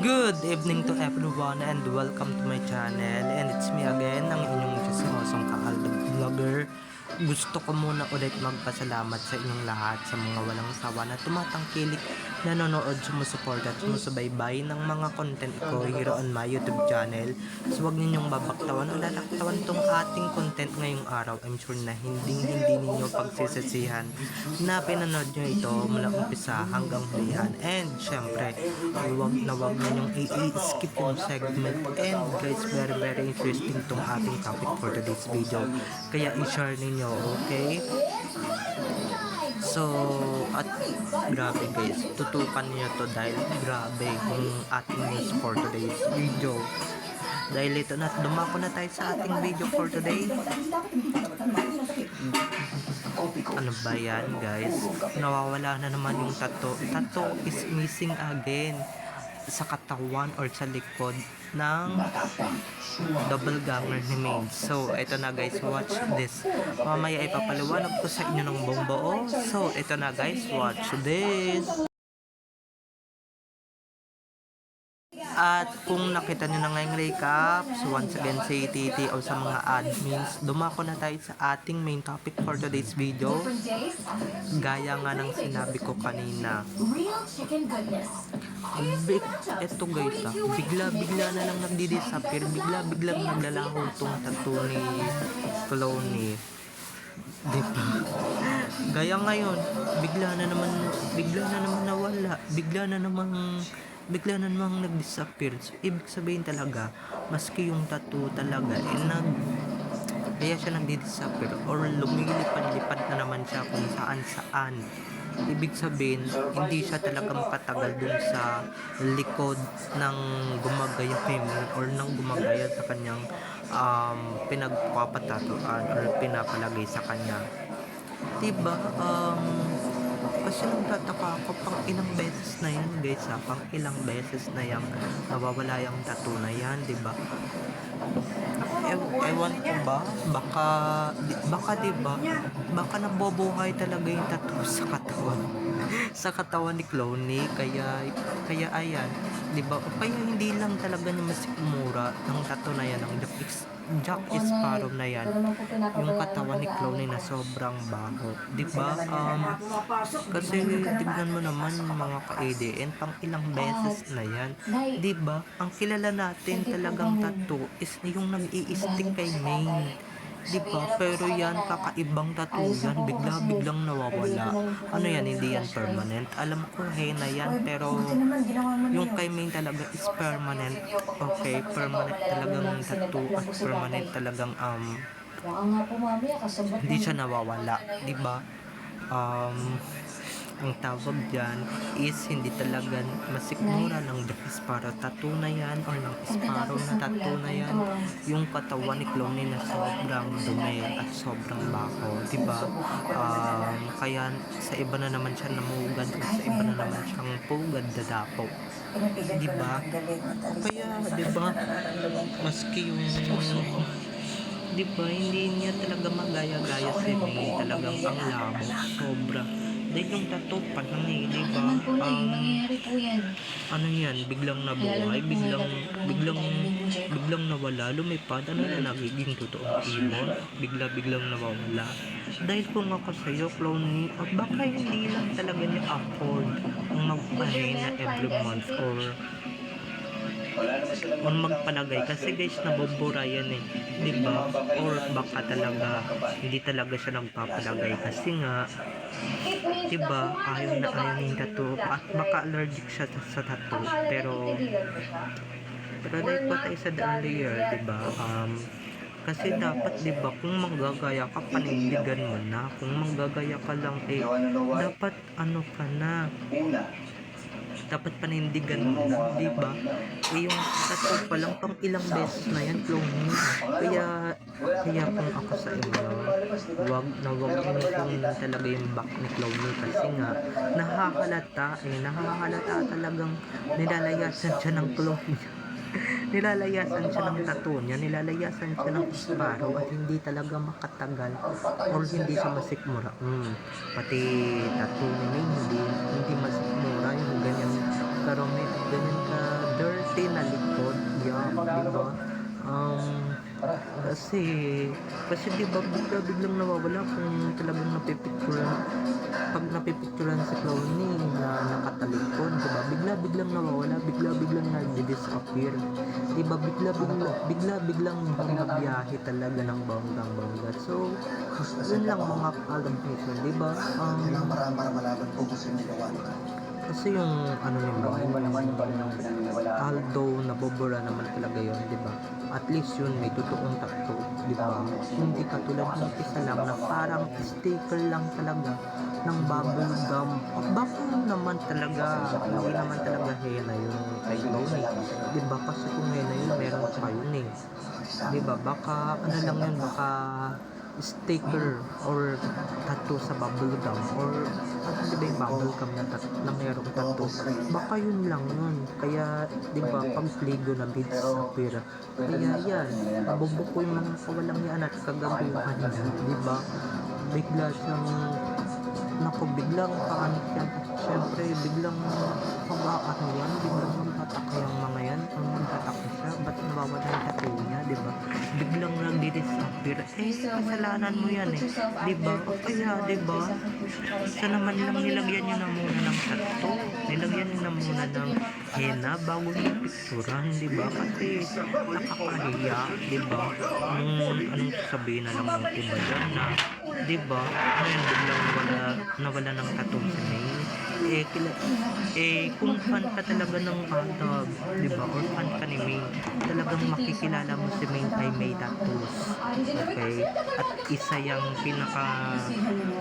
Good evening to everyone and welcome to my channel, and it's me again, ang inyong chismosong kaaldog vlogger. Gusto ko muna ulit magpasalamat sa inyong lahat sa mga walang sawa na tumatangkilik, nanonood, sumusuporta at sumusubaybay ng mga content ko here on my YouTube channel. So huwag ninyong babaktawan o lalaktawan tong ating content ngayong araw. I'm sure na hindi ninyo pagsisisihan na pinanood nyo ito mula umpisa hanggang hulihan. And syempre, huwag ninyong i-skip yung segment. And guys, very interesting tong ating topic for today's video. Kaya i-share ninyo, okay? So, at grabe guys, tutukan niyo to dahil grabe yung ating news for today's video. Dahil ito na, dumako na tayo sa ating video for today. Ano ba yan guys? Nawawala na naman yung tattoo. Tattoo is missing again sa katawan or sa likod ng doppelganger ni Maine. So, ito na guys, watch this. Mamaya ipapaliwanag ko sa inyo ng buong buo. So, ito na guys, watch this. At kung nakita nyo na ngayong recap, so once again say TT o sa mga admins, dumako na tayo sa ating main topic for today's video. Gaya nga ng sinabi ko kanina. Eto guys bigla na lang nagdi-disappear, biglang naglalaho tong tattoo ni Clowny. Diba? Gaya ngayon, bigla na naman nawala, bigla na namang nag-disappear. So, ibig sabihin talaga, maski yung tattoo talaga, kaya siya nagdi-disappear or lumilipad-lipad na naman siya kung saan-saan. Ibig sabihin, hindi siya talagang patagal dun sa likod ng gumagaya or ng gumagaya sa kanyang pinagpapatatuan or pinapalagay sa kanya. Diba? Kasi nagtataka ako, pang ilang beses na yan guys pang ilang beses na yan nawawala yung tattoo na yan, diba? Ewan ko ba, baka diba, baka nabobuhay talaga yung tattoo sa katawan sa katawan ni Clowny, kaya ayan, diba? Kaya hindi lang talaga niya masikmura ng tattoo na yan, ng Jack Sparrow na yan, yung katawan ni Clowny na sobrang baho, diba? Kasi tignan mo naman mga ka-ADN, pang ilang beses na yan, diba? Ang kilala natin talagang tattoo is yung nag-i-stick kay Maine, diba? Pero yan, kakaibang tattoo yan, biglang nawawala. Ano yan, hindi yan permanent. Alam ko henna yan, pero yung kay Maine talaga is permanent. Okay, permanent talagang tattoo at permanent talagang hindi siya nawawala, diba? Ang tawag dyan is hindi talaga masikmura ng Jack Sparrow tattoo na yan or ng Sparrow na tattoo na yan, yung katawan ni Clowny na sobrang dumi at sobrang baho, diba? Kaya sa iba na naman siya namugad at sa iba na naman siyang pugad dadapo, diba? Kaya diba, maski yung diba, hindi niya talaga magaya-gaya si May, talagang ang labo, sobra. Dahil yung tattoo pa lang diba, ano yan, biglang nabuhay, biglang nawala, lumipad, ano na nagiging totoong ibon, biglang nawawala. Dahil kung ako sa'yo, Clowny, baka hindi lang talaga niya afford ang magpahinga every month or magpalagay, kasi guys nabubura yan diba? Or baka talaga hindi talaga siya nagpapalagay kasi nga diba, ayaw yung tattoo at baka allergic siya sa tattoo, pero like what I said earlier, diba, kasi dapat diba, kung manggagaya ka, panindigan mo na. Kung manggagaya ka lang dapat ano ka na, dapat panindigan mo na, diba? Yung tattoo pa lang, pang ilang beses na yan, Clowny. Kaya kung ako sa inyo, wag niyo talaga yung back ni Clowny, kasi nga nahahalata talagang nilalayasan siya ng Clowny. Nilalayasan siya ng tattoo niya, nilalayasan siya ng Sparrow at hindi talaga makatagal or hindi siya masikmura. Pati tattoo ni May hindi masikmura, yung ganyan karami, ganyan ka dirt di ba? Kasi, kasi di ba biglang nawawala kung talagang pag napipicturan si Clowney na nakatalikod, di ba? Biglang nawawala, biglang nag-disappear. Di ba? Biglang bumabiyahe talaga ng bonggang-bongga. So, yun lang mga alam di ba? Para malaman po kung sino gawa nito. Kasi yung ano although nabobura naman talaga yun, di ba? At least yun may totoong tattoo, di ba? Hindi katulad ng isa lang na parang sticker lang talaga ng bubble gum. Baka naman talaga, hindi naman talaga henna yun kay Clowney. Di ba? Kasi kung henna yun, meron pa yun eh. Di ba? Baka ano lang yun, baka sticker or tattoo sa bubble gum or ano di ba yung bubble gum na merong tattoo, baka yun lang yun, kaya di ba pag pligo na beads sa pera, kaya yan nabubuko yung mga kawalang yan at kagaguhan niya, di ba? Bigla siyang biglang paano yan, syempre biglang pag-aano yan, biglang magtataka yung mga yan, ang magtataka siya, ba't nawawala yung tattoo niya, di ba? Biglang nagdi-disappear, kasalanan mo yan eh, di ba? Kaya di ba, sa naman lang nilagyan niyo na muna ng tattoo, nilagyan niyo na muna ng henna bago yung picturean, di ba? Kasi nakakahiya, di ba? Anong sasabihin na lang ng iba dyan na, di ba? Ngayon biglang nawala ng tattoo si May. Kung fan ka talaga ng Adab, di ba? Or fan ka ni May, talagang makikilala mo si May kay May Tattoos. Okay? At isa yung pinaka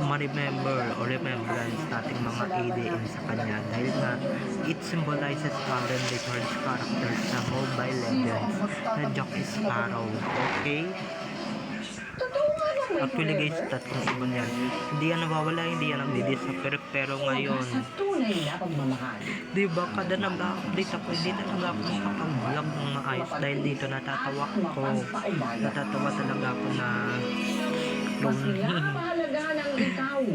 ma-remember o remembrance nating mga ADM sa kanya dahil nga it symbolizes Colin Richards' character sa Mobile Legends na Jack Sparrow. Okay? Actually guys, tatlong ibon yan. Hindi yan nawawala, hindi yan nagdi-disappear. Pero ngayon, di ba kada nag-update ako, hindi talaga ako makapag-vlog ng maayos dahil dito natatawa talaga ako na lonely.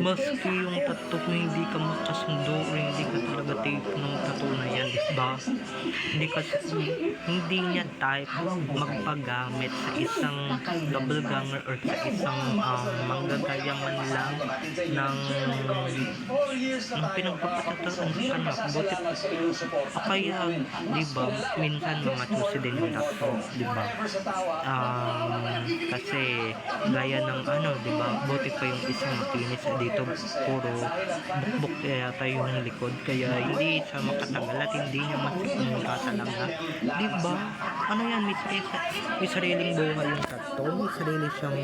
Maski yung tattoo kung hindi ka makasundo o hindi ka talaga type ng tattoo na yan, diba? Hindi niya type magpagamit sa isang double ganger or sa isang manggagaya man lang ng pinagpapatataan sa kanya. Buti kaya, diba, minsan mga choosy din yung tattoo, diba? Kasi gaya ng diba, buti pa yung isang makinis dito, puro bukbok yata yung likod, kaya hindi siya makatagal at hindi niya masikmura talaga, diba? Yan, may sariling buhay yung tattoo, may sarili siyang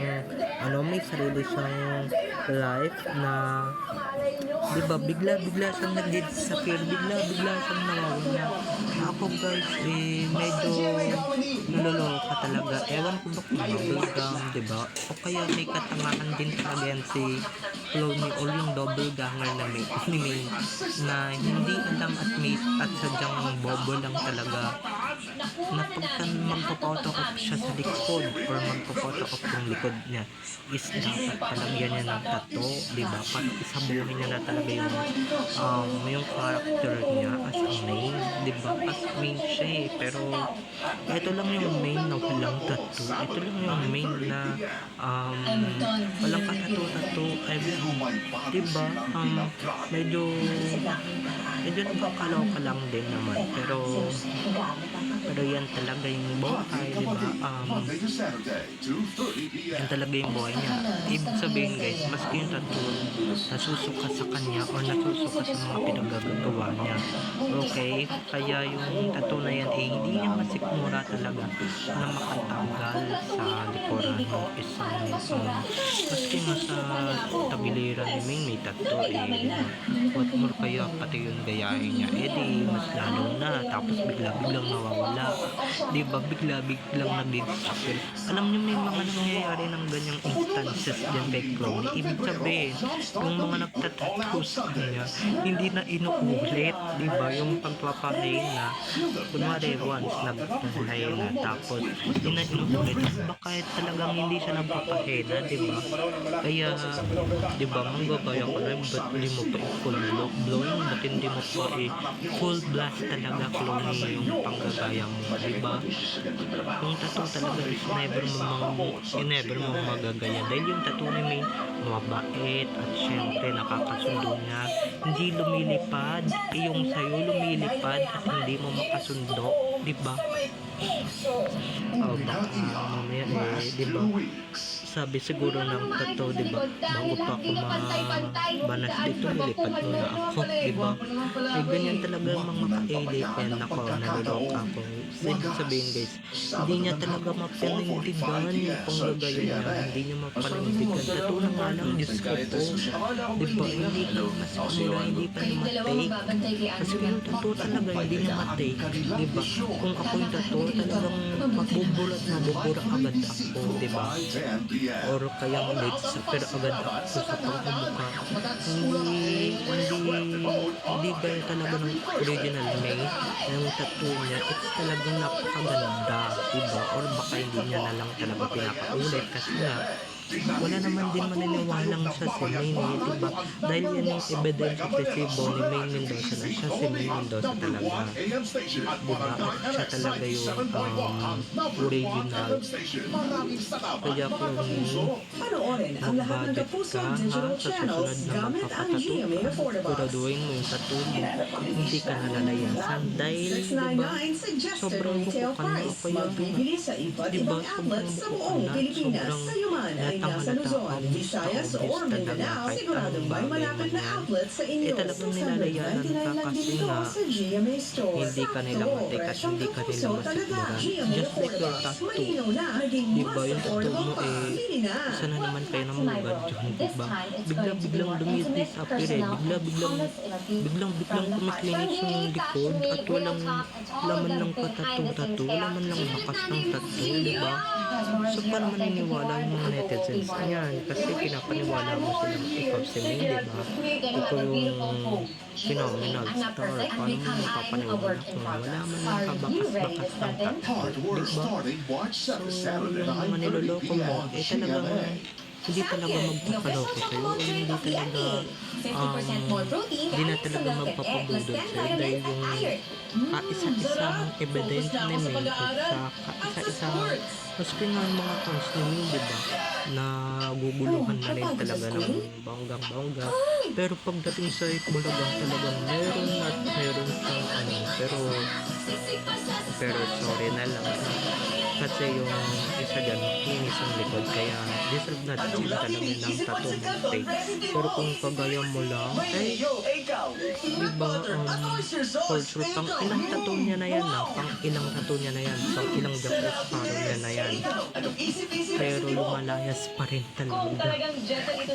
life na, diba, bigla siyang nag-disappear, bigla siyang nawawala. Ako guys, medyo naloloka talaga, ewan ko ba kung bubble gum, diba? O kaya may katangahan din talaga yan si Clowney or yung double ganger na May na hindi alam at sadyang bobo lang talaga na pagka magpo-photocop siya sa likod or magpo-photocop yung likod niya is dapat palagyan niya ng tattoo, diba? Para isabuhin niya na talaga yung character niya as a main, diba? As main siya pero ito lang yung main na walang tattoo, ito lang yung main na walang ka-tattoo, diba? Medyo nakakaloka lang din naman, pero yan talaga yung buhay, diba? Yan talaga yung buhay niya. Ibig sabihin guys, maski yung tattoo nasusuka sa kanya o nasusuka sa mga pinagagawa niya, okay? Kaya yung tattoo na yan hindi niya masikmura talaga na makatanggal sa likuran ng isang maski nga sa tabiliran ni Ming may tattoo what more kaya pati yung gayahin niya di mas lalo na, tapos biglang nawawala, diba? Biglang nagdi-disappear. Alam niyo may mga nangyayari ng ganyang instances dyan kay Clowney. Ibig sabihin yung mga nagtatattoo sa kanya hindi na inuulit, diba? Yung pagpapahinga, kunwari once nagpapahinga tapos hindi na inuulit, baka talagang hindi siya nagpapahinga, diba? Kaya diba, manggagaya ka na, ba't hindi mo pa i-full blowing, ba't hindi mo pa i-full blast talaga Clowney yung panggagaya mo, mo, diba? Yung tattoo talaga is never mo magagaya dahil yung tattoo ni May mabait at syempre nakakasundo niya, hindi lumilipad, yung sa'yo lumilipad at hindi mo makasundo, diba? Baka mamaya diba? Sabi siguro ng tattoo, diba? Bago pa ako mabanas dito, nilipad muna ako, diba? Ganyan talaga mga ka-alien ako, nalulok ako. Sabihin guys, hindi niya talaga mapanindigan yung panggagaya niya, hindi niya mapanindigan. Tattoo na nga lang, Diyos ko po, diba? Hindi pa masimula, hindi pa niya matake. Kasi yung tattoo talaga, hindi niya matake, diba? Kung ako yung tattoo, talagang magbubulat na bubura agad ako, diba? Or kaya late sa pero agad ako sa pagmumukha. Hindi gaya talaga ng original May yung tattoo niya. It's talagang napakaganda, diba? Or baka hindi niya na lang talaga pinapaulit kasi nga wala naman din maniniwalang siya si May, diba? Dahil yan yung evidence of resibo ni May Mendoza na siya si May Mendoza talaga, diba? At siya talaga yung original. Kaya kung mag-budget ka ha, sa susunod na magpapatattoo ka, siguraduhin mo yung tattoo mo, hindi ka nalalayasan dahil diba sobrang buko ka na o kaya diba sobrang buko ka na, sobrang Luzon, Visayas o Mindanao, siguradong may malapit na outlet sa inyo. Talagang nilalayanan ka kasi nga hindi ka nila matik at hindi ka nila masikmuran. Just like your tattoo, diba yung tattoo mo isa na naman kayo na mugad dyan, diba? Biglang dumitis apire, biglang kumiklinis yung likod at walang laman ng tattoo, wala man lang bakas ng tattoo, diba? So paano maniniwala yung mga netizens? Ayan, kasi pinapaniwala mo silang ikaw si May, diba? Ikaw yung phenomenal star. Paano mo mapapaniwala kung wala man lang kabakas-bakas ng tattoo, diba? So, yung mga niloloko mo, talagang hindi talaga magpapaloko sa'yo o hindi talaga hindi na talaga magpapabudol sa'yo dahil yung kaisa-isang evidence ni May at sa kaisa-isang maski nga ang mga fans ni May, diba, na guguluhan na rin talaga ng banggang-bangga, pero pagdating sa Itbulaga talagang meron at meron siyang pero sorry na lang kasi yung isa dyan makinis ang likod kaya deserve na din talaga ng tattoo ng fake. Pero kung kagaya mo lang diba culture pang ilang tattoo niya na yan pang ilang tattoo niya na yan, pang ilang Jack Sparrow niya na yan, pero lumalayas pa rin talaga.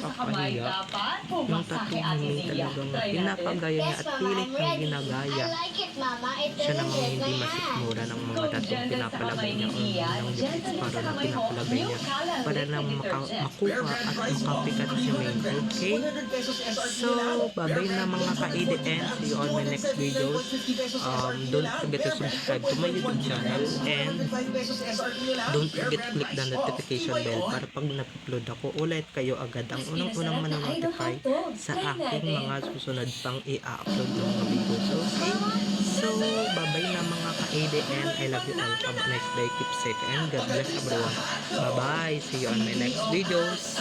Papahiya yung tattoo ni talagang pinapagaya niya at pilit niyang ginagaya. Siya namang hindi masikmura ng mga tattoo pinapalagay niya ng Jack Sparrow na pinapalagay niya para lang makuha at makapikat si May. Okay? So, babay na mga ka-ADN. See you on my next videos. Don't forget to subscribe to my YouTube channel and don't forget to click the notification bell para pag na-upload ako ulit kayo agad ang unang-unang manonotify sa aking mga susunod pang i-upload ng mga videos. Okay? So, babay na mga ka-ADN. I love you all. Have a nice day. Keep safe and God bless everyone. Bye-bye. See you on my next videos.